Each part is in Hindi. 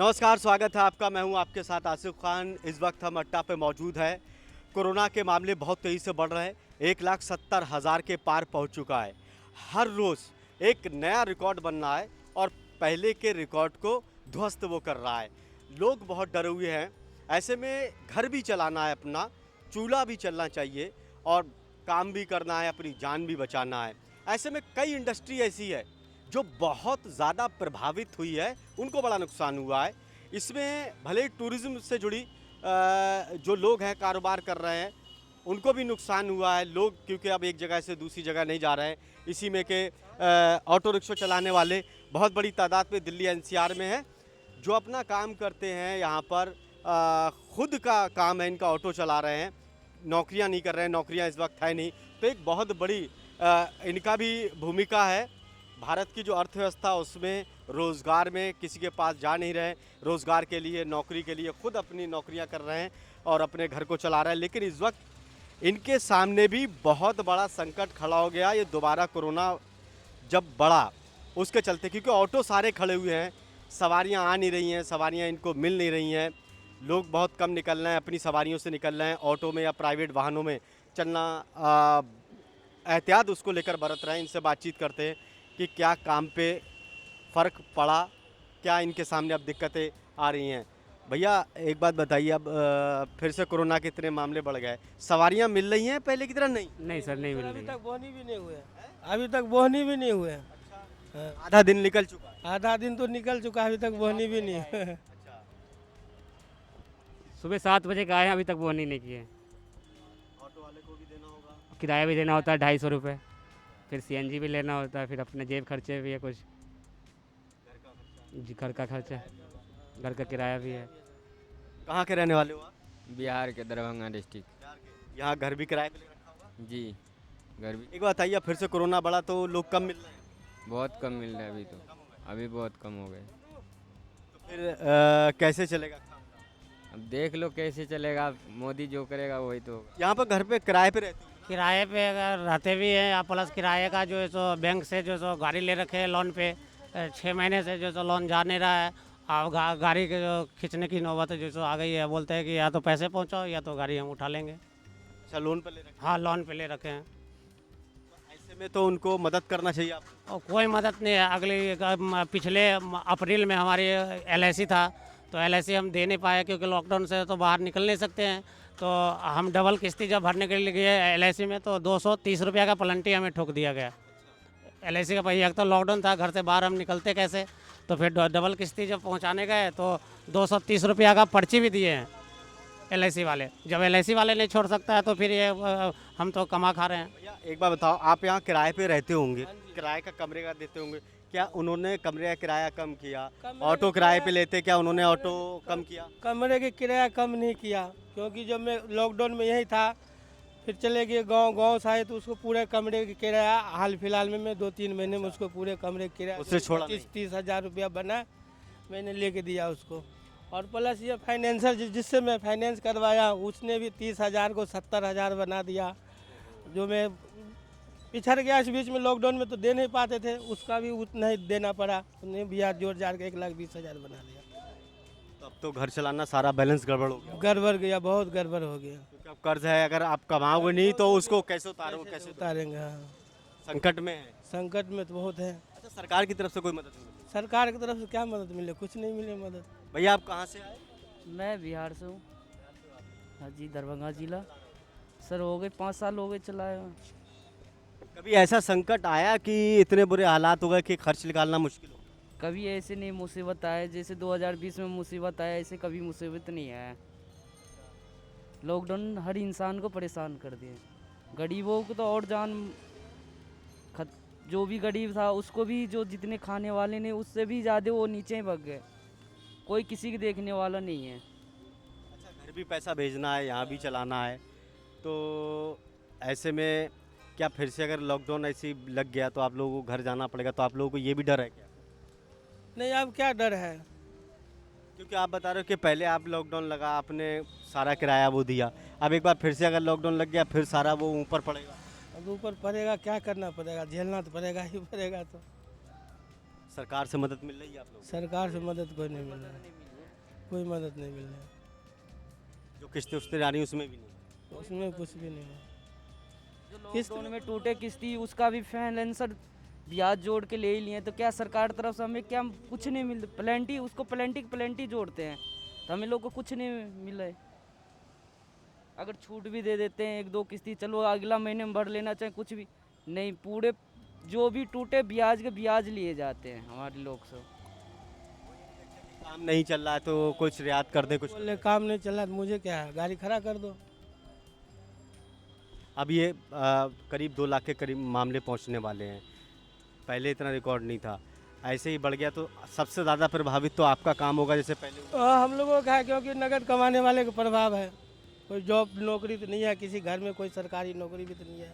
नमस्कार, स्वागत है आपका। मैं हूं आपके साथ आसिफ खान। इस वक्त हम अट्टा पे मौजूद हैं। कोरोना के मामले बहुत तेज़ी से बढ़ रहे हैं। 1,70,000 के पार पहुंच चुका है। हर रोज़ एक नया रिकॉर्ड बन रहा है और पहले के रिकॉर्ड को ध्वस्त वो कर रहा है। लोग बहुत डरे हुए हैं। ऐसे में घर भी चलाना है अपना, चूल्हा भी चलना चाहिए और काम भी करना है, अपनी जान भी बचाना है। ऐसे में कई इंडस्ट्री ऐसी है जो बहुत ज़्यादा प्रभावित हुई है, उनको बड़ा नुकसान हुआ है। इसमें भले ही टूरिज़्म से जुड़ी जो लोग हैं, कारोबार कर रहे हैं, उनको भी नुकसान हुआ है। लोग क्योंकि अब एक जगह से दूसरी जगह नहीं जा रहे हैं। इसी में के ऑटो रिक्शा चलाने वाले बहुत बड़ी तादाद में दिल्ली एनसीआर में हैं, जो अपना काम करते हैं यहाँ पर। खुद का काम है, इनका ऑटो चला रहे हैं, नौकरियाँ नहीं कर रहे हैं, नौकरियाँ इस वक्त है नहीं। तो एक बहुत बड़ी इनका भी भूमिका है। भारत की जो अर्थव्यवस्था उसमें रोज़गार में किसी के पास जा नहीं रहे, रोज़गार के लिए, नौकरी के लिए खुद अपनी नौकरियां कर रहे हैं और अपने घर को चला रहे हैं। लेकिन इस वक्त इनके सामने भी बहुत बड़ा संकट खड़ा हो गया। ये दोबारा कोरोना जब बढ़ा उसके चलते, क्योंकि ऑटो सारे खड़े हुए हैं, सवारियां आ नहीं रही हैं, सवारियां इनको मिल नहीं रही हैं, लोग बहुत कम निकल रहे हैं, अपनी सवारियों से निकल रहे हैं, ऑटो में या प्राइवेट वाहनों में चलना एहतियात उसको लेकर बरत रहे हैं। इनसे बातचीत करते हैं कि क्या काम पे फ़र्क पड़ा, क्या इनके सामने अब दिक्कतें आ रही हैं। भैया एक बात बताइए, अब फिर से कोरोना के इतने मामले बढ़ गए, सवारियां मिल रही हैं पहले की तरह? नहीं, नहीं सर, नहीं मिल अभी रही तक है। बोहनी भी नहीं हुए। अभी तक बोहनी भी नहीं हुए। हाँ, आधा दिन निकल चुका है। आधा दिन तो निकल चुका, अभी तक बोहनी भी नहीं हुए। अच्छा, सुबह 7 बजे का आए हैं, अभी तक वो नहीं किए। ऑटो वाले को भी देना होगा। किराया भी देना होता है 250 रुपये, फिर सीएनजी भी लेना होता है, फिर अपने जेब खर्चे भी है कुछ, घर का खर्चा। जी घर का खर्चा, घर का किराया भी है। कहाँ के रहने वाले हो आप? बिहार के दरभंगा डिस्ट्रिक्ट। बिहार के। यहाँ घर भी किराए पे ले रखा होगा। जी, घर भी एक बात बताइए, फिर से कोरोना बढ़ा तो लोग कम मिल रहे हैं, बहुत कम मिल रहा है अभी तो। कम हो गए। अभी बहुत कम हो गए। तो फिर कैसे चलेगा काम? अब देख लो कैसे चलेगा, मोदी जो करेगा वही तो होगा। यहाँ पर घर पे किराए पे रहते हो? किराए पे अगर रहते भी हैं या प्लस किराए का जो है सो बैंक से जो सो गाड़ी ले रखे हैं लोन पे, 6 महीने से जो सो लोन जा नहीं रहा है। अब गाड़ी के जो खींचने की नौबत जो सो आ गई है। बोलते हैं कि या तो पैसे पहुंचाओ या तो गाड़ी हम उठा लेंगे। अच्छा, लोन पे ले रखे हाँ, लोन पे ले रखे हैं। हैं। ऐसे में तो उनको मदद करना चाहिए आपको। और कोई मदद नहीं है। पिछले अप्रैल में हमारी LIC था, तो LIC हम दे नहीं पाए क्योंकि लॉकडाउन से तो बाहर निकल नहीं सकते हैं। तो हम डबल किस्ती जब भरने के लिए गए LIC में, तो 230 रुपये का प्लंटी हमें ठोक दिया गया। LIC का पहिया, एक तो लॉकडाउन था, घर से बाहर हम निकलते कैसे। तो फिर डबल किस्ती जब पहुंचाने गए तो 230 रुपये का पर्ची भी दिए हैं LIC वाले। जब LIC वाले नहीं छोड़ सकता है तो फिर ये हम तो कमा खा रहे हैं। भैया एक बात बताओ, आप यहाँ किराए पे रहते होंगे, किराए का कमरे का देते होंगे, क्या उन्होंने कमरे का किराया कम किया? कमरे ऑटो का किराए पे किराया- लेते, क्या उन्होंने ऑटो कम किया? कमरे के किराया कम नहीं किया, क्योंकि जब मैं लॉकडाउन में यही था, फिर चले गए गांव से आए तो उसको पूरे कमरे के किराया, हाल फिलहाल में मैं 2-3 महीने में उसको पूरे कमरे के किराया उससे छोड़ा 25-30 हज़ार रुपया बना, मैंने लेके दिया उसको। और प्लस ये फाइनेंसर जिससे मैं फाइनेंस करवाया, उसने भी 30,000 को 70,000 बना दिया। जो मैं पिछड़ गया इस बीच में, लॉकडाउन में तो दे नहीं पाते थे, उसका भी उतना ही देना पड़ा। उन्हें ब्याज जोड़ जाड़ के 1,20,000 बना दिया। तो अब तो घर चलाना सारा बैलेंस गड़बड़ हो गया, गड़बड़ गया, बहुत गड़बड़ हो गया। क्योंकि अब कर्ज है, अगर आप कमाओगे नहीं तो उसको कैसे उतारोगे, कैसे उतारेंगे? हाँ, संकट में है। संकट में तो बहुत है। अच्छा, सरकार की तरफ से कोई मदद नहीं मिली? सरकार की तरफ से क्या मदद मिले? कुछ नहीं मिले मदद। भैया आप कहाँ से आए? मैं बिहार से हूँ। हाँ जी, दरभंगा जिला। सर हो गए 5 साल हो गए चलाए हुए। कभी ऐसा संकट आया कि इतने बुरे हालात हो गए कि खर्च निकालना मुश्किल हो? कभी ऐसे नहीं मुसीबत आए जैसे 2020 में मुसीबत आया, ऐसे कभी मुसीबत नहीं आया। लॉकडाउन हर इंसान को परेशान कर दिए, गरीबों को तो और जान जो भी गरीब था उसको भी, जो जितने खाने वाले ने उससे भी ज़्यादा वो नीचे ही भाग गए। कोई किसी की देखने वाला नहीं है। अच्छा, घर भी पैसा भेजना है, यहाँ भी चलाना है, तो ऐसे में क्या फिर से अगर लॉकडाउन ऐसे ही लग गया तो आप लोगों को घर जाना पड़ेगा, तो आप लोगों को ये भी डर है क्या? नहीं, अब क्या डर है? क्योंकि आप बता रहे हो कि पहले आप लॉकडाउन लगा, आपने सारा किराया वो दिया, अब एक बार फिर से अगर लॉकडाउन लग गया फिर सारा वो ऊपर पड़ेगा। अब ऊपर पड़ेगा, क्या करना पड़ेगा? झेलना तो पड़ेगा ही पड़ेगा। तो सरकार से मदद मिल रही है आप लोग? सरकार से मदद कोई नहीं मिल रहा है। कोई मदद नहीं मिल रही है, जो किस्तें उस्तें आ रही हैं उसमें भी नहीं। उसमें कुछ भी नहीं है। जो किस्त लॉकडाउन में टूटे किस्ती उसका भी फाइनेंसर ब्याज जोड़ के ले ही लिए, तो क्या सरकार तरफ से हमें क्या कुछ नहीं मिल, प्लेंटी उसको प्लेंटी जोड़ते हैं, तो हमें लोग को कुछ नहीं मिला है। अगर छूट भी दे देते हैं 1-2 किस्ती, चलो अगला महीने में भर लेना चाहे, कुछ भी नहीं, पूरे जो भी टूटे ब्याज के ब्याज लिए जाते हैं हमारे लोग से। काम नहीं चल रहा है तो कुछ रियायत कर दे कुछ। बोले काम नहीं चला तो मुझे क्या है, गाड़ी खड़ा कर दो। अब ये करीब 2 लाख के करीब मामले पहुंचने वाले हैं, पहले इतना रिकॉर्ड नहीं था, ऐसे ही बढ़ गया तो सबसे ज़्यादा प्रभावित तो आपका काम होगा जैसे पहले। हम लोगों का है, क्योंकि नगद कमाने वाले का प्रभाव है। कोई जॉब नौकरी तो नहीं है, किसी घर में कोई सरकारी नौकरी भी तो नहीं है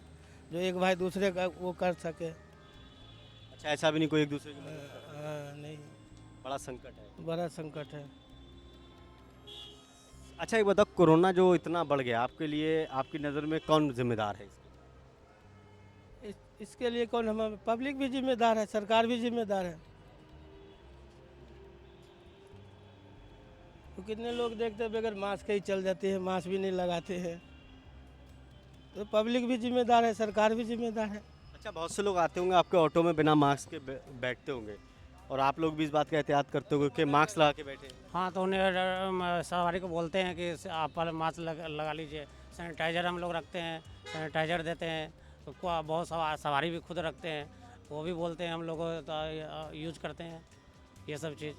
जो एक भाई दूसरे का वो कर सके। अच्छा, ऐसा भी नहीं कोई एक दूसरे की मदद करे। नहीं, बड़ा संकट है। बड़ा संकट है। अच्छा एक बताओ, कोरोना जो इतना बढ़ गया आपके लिए, आपकी नज़र में कौन जिम्मेदार है इसके? इसके लिए कौन, हम पब्लिक भी जिम्मेदार है, सरकार भी जिम्मेदार है। तो कितने लोग देखते हैं बगैर मास्क के ही चल जाते हैं, मास्क भी नहीं लगाते हैं। तो पब्लिक भी जिम्मेदार है, सरकार भी जिम्मेदार है। अच्छा, बहुत से लोग आते होंगे आपके ऑटो में बिना मास्क के बैठते होंगे, और आप लोग भी इस बात का एहतियात करते होंगे कि मास्क लगा के बैठे हैं। हाँ, तो उन्हें सवारी को बोलते हैं कि आप पहले मास्क लगा लीजिए। सैनिटाइज़र हम लोग रखते हैं, सैनिटाइज़र देते हैं। तो बहुत सवारी भी खुद रखते हैं, वो भी बोलते हैं हम लोग तो यूज करते हैं ये सब चीज़।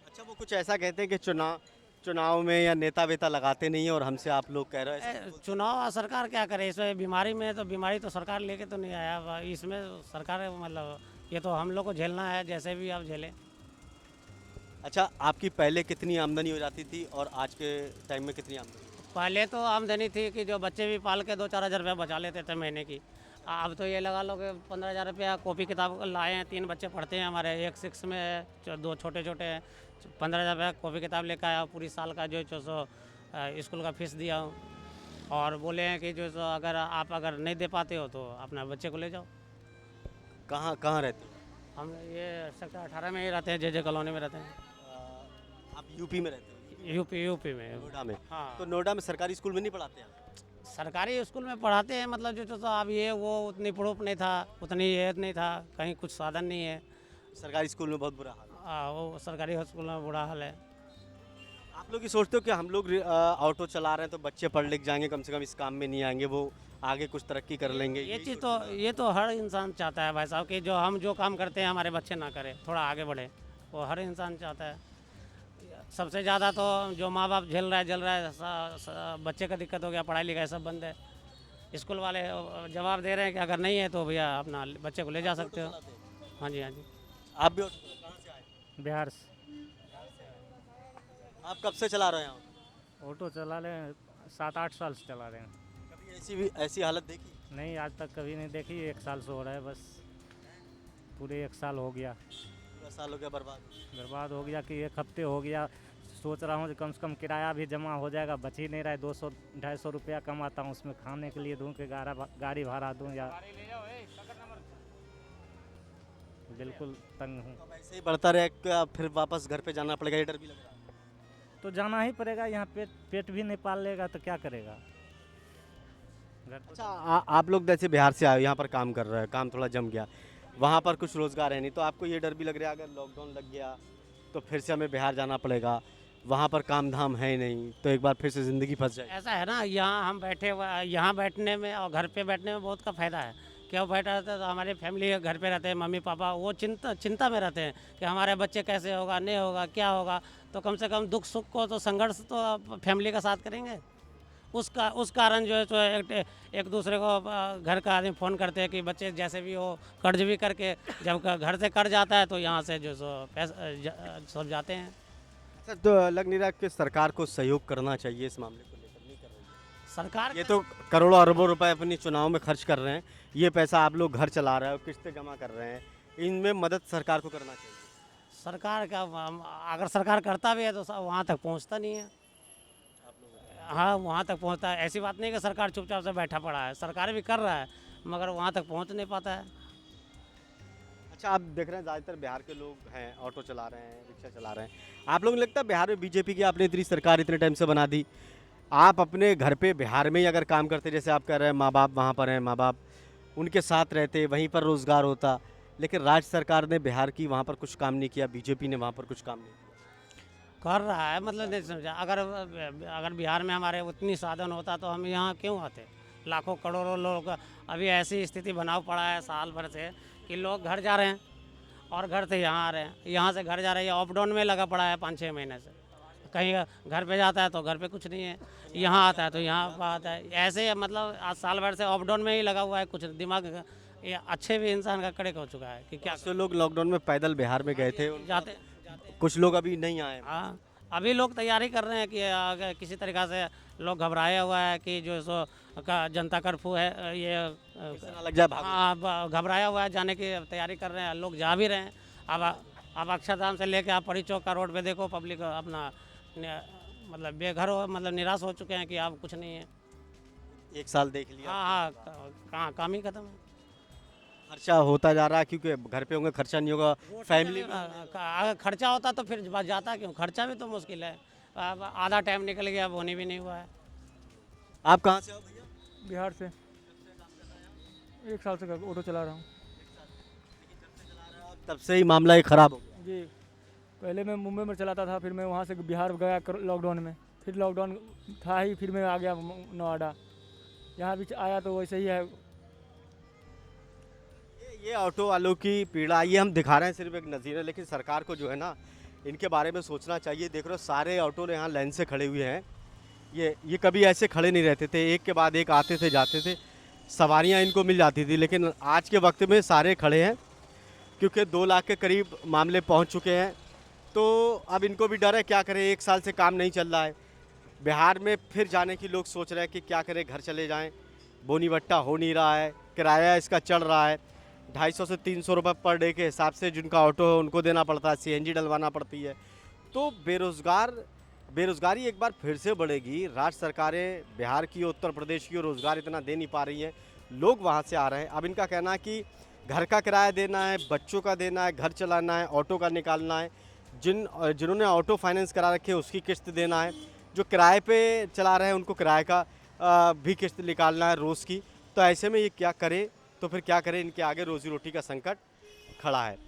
अच्छा, वो कुछ ऐसा कहते हैं कि चुनाव में या नेता वेता लगाते नहीं है और हमसे आप लोग कह रहे हैं। चुनाव सरकार क्या करे इसमें, बीमारी में तो बीमारी तो सरकार लेके तो नहीं आया, इसमें सरकार मतलब ये तो हम लोग को झेलना है, जैसे भी आप झेलें। अच्छा, आपकी पहले कितनी आमदनी हो जाती थी और आज के टाइम में कितनी आमदनी? पहले तो आमदनी थी कि जो बच्चे भी पाल के 2-4 हज़ार रुपया बचा लेते थे महीने की। अब तो ये लगा लो कि 15,000 रुपया कॉपी किताब लाए हैं, 3 बच्चे पढ़ते हैं हमारे, एक 6 में है, 2 छोटे छोटे हैं। 15,000 रुपया कॉपी किताब लेकर आया, पूरी साल का जो सो स्कूल का फीस दिया हूँ। और बोले हैं कि जो सो अगर आप नहीं दे पाते हो तो अपना बच्चे को ले जाओ। कहाँ कहाँ रहते हो? हम ये सेक्टर 18 में ही रहते हैं, जे कॉलोनी में रहते हैं। आप यूपी में रहते हो? यूपी में। नोएडा में? हाँ, तो नोएडा में सरकारी स्कूल में नहीं पढ़ाते आप? सरकारी स्कूल में पढ़ाते हैं, मतलब जो तो अब ये वो उतनी प्रूफ नहीं था, उतनी ये नहीं था, कहीं कुछ साधन नहीं है। सरकारी स्कूल में बहुत बुरा हाल है। वो सरकारी स्कूल में बुरा हाल है। आप लोग ये सोचते हो कि हम लोग ऑटो चला रहे हैं तो बच्चे पढ़ लिख जाएंगे, कम से कम इस काम में नहीं आएंगे, वो आगे कुछ तरक्की कर लेंगे? ये तो हर इंसान चाहता है भाई साहब कि जो हम जो काम करते हैं हमारे बच्चे ना करें, थोड़ा आगे बढ़े, वो हर इंसान चाहता है। सबसे ज़्यादा तो जो माँ बाप झेल रहा है, बच्चे का दिक्कत हो गया, पढ़ाई लिखाई सब बंद है। स्कूल वाले जवाब दे रहे हैं कि अगर नहीं है तो भैया अपना बच्चे को ले जा सकते हो। हाँ जी, हाँ जी। आप भी कहाँ से आए? बिहार से आप कब से चला रहे हैं? ऑटो चला रहे हैं, 7-8 साल से चला रहे हैं। कभी ऐसी हालत देखी? नहीं, आज तक कभी नहीं देखी, 1 साल से हो रहा है बस, पूरे 1 साल हो गया। पूरा साल हो गया बर्बाद हो गया कि 1 हफ्ते हो गया। सोच रहा हूँ कि कम से कम किराया भी जमा हो जाएगा, बच ही नहीं रहा है। 200-250 रुपया कमाता हूँ, उसमें खाने के लिए दूँ कि गाड़ी भाड़ा दूँ, या बिल्कुल तंग हूँ। अब ऐसे ही बढ़ता रहेगा फिर वापस घर पे जाना पड़ेगा, ये डर भी लग रहा है। तो जाना ही पड़ेगा, यहाँ पेट भी नहीं पाल लेगा तो क्या करेगा। अच्छा, आप लोग जैसे बिहार से आए, यहाँ पर काम कर रहे हैं, काम थोड़ा जम गया, वहाँ पर कुछ रोज़गार है नहीं, तो आपको ये डर भी लग रहा है अगर लॉकडाउन लग गया तो फिर से हमें बिहार जाना पड़ेगा, वहाँ पर काम धाम है नहीं, तो एक बार फिर से ज़िंदगी फंस जाएगी? ऐसा है ना, यहाँ हम यहाँ बैठने में और घर पे बैठने में बहुत का फ़ायदा है। क्यों बैठा रहता है तो हमारी फैमिली घर पे रहते हैं, मम्मी पापा वो चिंता में रहते हैं कि हमारे बच्चे कैसे होगा, नहीं होगा, क्या होगा। तो कम से कम दुख सुख को तो संघर्ष तो फैमिली का साथ करेंगे। उस कारण जो है तो एक दूसरे को घर का आदमी फ़ोन करते हैं कि बच्चे जैसे भी हो कर्ज भी करके, जब घर से कर्ज आता है तो यहाँ से जो सो पैसा सब जाते हैं। अच्छा, तो लग नहीं रहा कि सरकार को सहयोग करना चाहिए इस मामले को लेकर? नहीं कर रही है सरकार ये तो करोड़ों अरबों रुपए अपनी चुनाव में खर्च कर रहे हैं, ये पैसा आप लोग घर चला रहे हो, किस्तें जमा कर रहे हैं, इनमें मदद सरकार को करना चाहिए। सरकार का अगर सरकार करता भी है तो वहाँ तक पहुँचता नहीं है। हाँ, वहाँ तक पहुँचता है, ऐसी बात नहीं कि सरकार चुपचाप से बैठा पड़ा है, सरकार भी कर रहा है मगर वहाँ तक पहुँच नहीं पाता है। अच्छा, आप देख रहे हैं ज़्यादातर बिहार के लोग हैं, ऑटो चला रहे हैं, रिक्शा चला रहे हैं। आप लोगों को लगता है बिहार में बीजेपी की आपने इतनी सरकार इतने टाइम से बना दी, आप अपने घर पे बिहार में ही अगर काम करते, जैसे आप कह रहे हैं माँ बाप वहाँ पर हैं, माँ बाप उनके साथ रहते, वहीं पर रोज़गार होता, लेकिन राज्य सरकार ने बिहार की वहाँ पर कुछ काम नहीं किया, बीजेपी ने वहाँ पर कुछ काम नहीं किया। कर रहा है, मतलब नहीं समझा। अगर अगर बिहार में हमारे उतनी साधन होता तो हम यहाँ क्यों आते। लाखों करोड़ों लोग, अभी ऐसी स्थिति बनाव पड़ा है साल भर से कि लोग घर जा रहे हैं और घर से यहाँ आ रहे हैं, यहाँ से घर जा रहे हैं। अप डाउन में लगा पड़ा है 5-6 महीने से। कहीं घर पे जाता है तो घर पे कुछ नहीं है, यहाँ आता है तो यहाँ पर आता है। ऐसे मतलब आज साल भर से अप डाउन में ही लगा हुआ है। कुछ दिमाग ये अच्छे भी इंसान का कड़क हो चुका है कि क्या जो लोग लॉकडाउन में पैदल बिहार में गए थे, जाते। कुछ लोग अभी नहीं आए। हाँ, अभी लोग तैयारी कर रहे हैं कि अगर किसी तरीक़ा से लोग घबराया हुआ है कि जो सो जनता कर्फ्यू है ये ना लग जाए भागो। हाँ, घबराया हुआ है, जाने की तैयारी कर रहे हैं, लोग जा भी रहे हैं। अब अक्षरधाम से लेके आप परी चौक का रोड पे देखो, पब्लिक अपना मतलब बेघर हो, मतलब निराश हो चुके हैं कि अब कुछ नहीं है। 1 साल देख लिया, हाँ, कहाँ काम ही खत्म है। खर्चा होता जा रहा है क्योंकि घर पे होंगे, खर्चा नहीं होगा, फैमिली अगर खर्चा होता तो फिर जाता क्यों। खर्चा भी तो मुश्किल है। अब आधा टाइम निकल गया, अब होने भी नहीं हुआ है। आप कहाँ से हो भैया? बिहार से 1 साल से ऑटो चला रहा हूँ तब से ही मामला ही खराब हो गया। जी। पहले मैं मुंबई में चलाता था, फिर मैं वहाँ से बिहार गया लॉकडाउन में, फिर लॉकडाउन था ही, फिर मैं आ गया नोएडा। यहाँ भी आया तो वैसे ही है। ये ऑटो वालों की पीड़ा, ये हम दिखा रहे हैं सिर्फ एक नज़ीर, लेकिन सरकार को जो है ना इनके बारे में सोचना चाहिए। देख रहे हो सारे ऑटो यहाँ लाइन से खड़े हुए हैं। ये कभी ऐसे खड़े नहीं रहते थे, एक के बाद एक आते थे जाते थे, सवारियाँ इनको मिल जाती थी। लेकिन आज के वक्त में सारे खड़े हैं क्योंकि 2 लाख के करीब मामले पहुँच चुके हैं। तो अब इनको भी डर है, क्या करें, 1 साल से काम नहीं चल रहा है। बिहार में फिर जाने की लोग सोच रहे हैं कि क्या करें, घर चले जाएं, बोनी बट्टा हो नहीं रहा है, किराया इसका चढ़ रहा है, 250 से 300 रुपये पर डे के हिसाब से जिनका ऑटो है उनको देना पड़ता है, सीएनजी डलवाना पड़ती है। तो बेरोज़गारी एक बार फिर से बढ़ेगी। राज्य सरकारें बिहार की, उत्तर प्रदेश की रोज़गार इतना दे नहीं पा रही हैं, लोग वहाँ से आ रहे हैं। अब इनका कहना है कि घर का किराया देना है, बच्चों का देना है, घर चलाना है, ऑटो का निकालना है, जिन्होंने ऑटो फाइनेंस करा रखे है उसकी किस्त देना है, जो किराए पे चला रहे हैं उनको किराए का भी किस्त निकालना है रोज़ की। तो ऐसे में ये क्या करें, तो फिर क्या करें, इनके आगे रोज़ी रोटी का संकट खड़ा है।